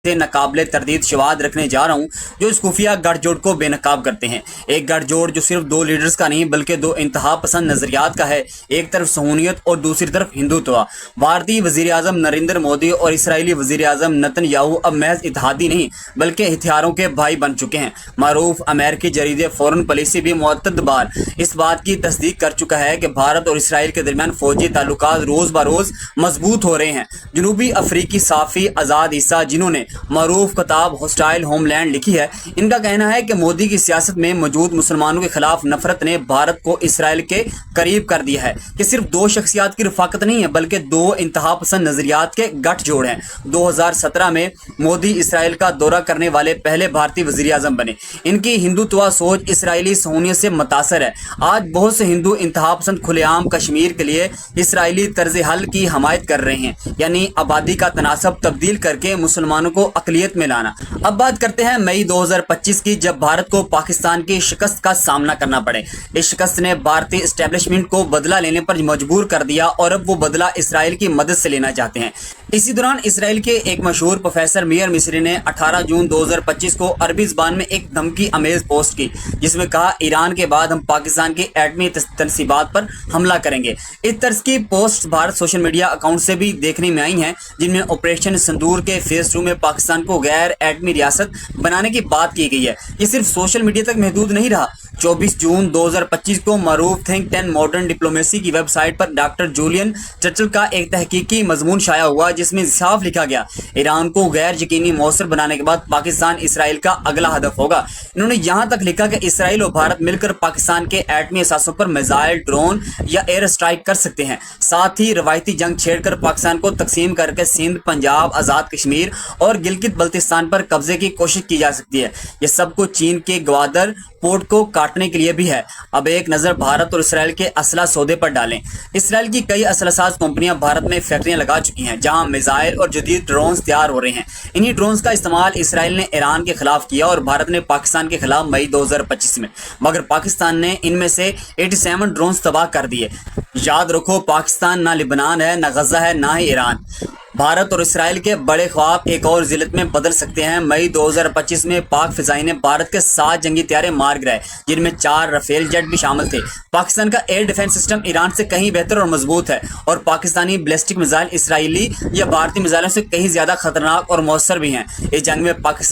से नाकाबिले तरदीद शवाहद रखने जा रहा हूँ जो इस खुफिया गठजोड़ को बेनकाब करते हैं। एक गठजोड़ जो सिर्फ दो लीडर्स का नहीं बल्कि दो इंतहा पसंद नजरियात का है। एक तरफ सहूनियत और दूसरी तरफ हिंदुत्व। भारतीय वजीर आजम नरेंद्र मोदी और इसराइली वजीर आजम नेतन्याहू अब महज इत्तेहादी नहीं बल्कि हथियारों के भाई बन चुके हैं। मारूफ अमेरिकी जरीदे फॉरेन पॉलिसी भी मुतअद्दिद बार इस बात की तस्दीक कर चुका है कि भारत और इसराइल के दरमियान फौजी ताल्लुकात रोज ब रोज मजबूत हो रहे हैं। जनूबी अफ्रीकी साफी आज़ाद ईसा जिन्होंने मारूफ किताब हॉस्टाइल होमलैंड लिखी है, इनका कहना है कि मोदी की सियासत में मौजूद मुसलमानों के खिलाफ नफरत ने भारत को इसराइल के करीब कर दिया है कि सिर्फ दो शख्सियात की रफाकत नहीं है बल्कि दो इंतहा पसंद नजरियात के गठजोड़ हैं। 2017 में मोदी इसराइल का दौरा करने वाले पहले भारतीय वजीर आजम बने। इनकी हिंदुत्व सोच इसराइली सहूनियत से मुतासर है। आज बहुत से हिंदू इंतहा पसंद खुलेआम कश्मीर के लिए इसराइली तर्ज हल की हमायत कर रहे हैं, यानी आबादी का तनासब तब्दील करके मुसलमानों को अकलियत में लाना। अब बात करते हैं मई 2025 की, जब भारत को पाकिस्तान की शिकस्त का सामना करना पड़े। इस शिकस्त ने भारतीय एस्टेब्लिशमेंट को बदला लेने पर मजबूर कर दिया और अब वो बदला इसराइल की मदद से लेना चाहते हैं। इसी दौरान इसराइल के एक मशहूर प्रोफेसर मियर मिस्री ने 18 जून 2025 को अरबी ज़बान में एक धमकी अमेज पोस्ट की जिसमें कहा, ईरान के बाद हम पाकिस्तान की एटमी तनसीबात पर हमला करेंगे। इस तर्ज की post Bharat social media account से भी देखने में आई हैं, जिनमें ऑपरेशन सिंदूर के फेज 2 में पाकिस्तान को गैर एटमी रियासत बनाने की बात की गई है। ये सिर्फ सोशल मीडिया तक महदूद नहीं रहा। 24 जून 2025 को मारूफ थिंक टैंक मॉडर्न डिप्लोमेसी की वेबसाइट पर डॉक्टर जूलियन चर्चिल का एक तहकीकी मजमून शाया हुआ जिसमें साफ लिखा गया, ईरान को गैर यकीनी मौसर बनाने के बाद पाकिस्तान इसराइल का अगला हदफ होगा। इन्होंने यहाँ तक लिखा कि इसराइल और भारत मिलकर पाकिस्तान के एटमी असासों पर मिसाइल, ड्रोन या एयर स्ट्राइक कर सकते हैं। साथ ही रवायती जंग छेड़कर पाकिस्तान को तकसीम करके सिंध, पंजाब, आज़ाद कश्मीर और गिलगित बल्तिस्तान पर कब्जे की कोशिश की जा सकती है। ये सब कुछ चीन के ग्वादर पोर्ट को काटने के लिए भी है। अब एक नज़र भारत और इसराइल के असला सौदे पर डालें। इसराइल की कई असलासाज कंपनियां भारत में फैक्ट्रियां लगा चुकी हैं जहां मिसाइल और जदीद ड्रोन्स तैयार हो रहे हैं। इन्हीं ड्रोन्स का इस्तेमाल इसराइल ने ईरान के खिलाफ किया और भारत ने पाकिस्तान के खिलाफ मई 2025 में, मगर पाकिस्तान ने इनमें से 87 ड्रोन्स तबाह कर दिए। याद रखो, पाकिस्तान ना लिबनान है, ना गजा है, ना ही ईरान। भारत और इसराइल के बड़े ख्वाब एक और जिल्लत में बदल सकते हैं। मई 2025 में पाक फिजाई ने भारत के 7 जंगी तैयारे मार गिराए जिनमें 4 राफेल जेट भी शामिल थे। पाकिस्तान का एयर डिफेंस सिस्टम ईरान से कहीं बेहतर और मजबूत है और पाकिस्तानी बैलिस्टिक मिसाइल इसराइली या भारतीय मिसाइलों से कहीं ज्यादा खतरनाक और मौसर भी हैं। इस जंग में पाकिस्तान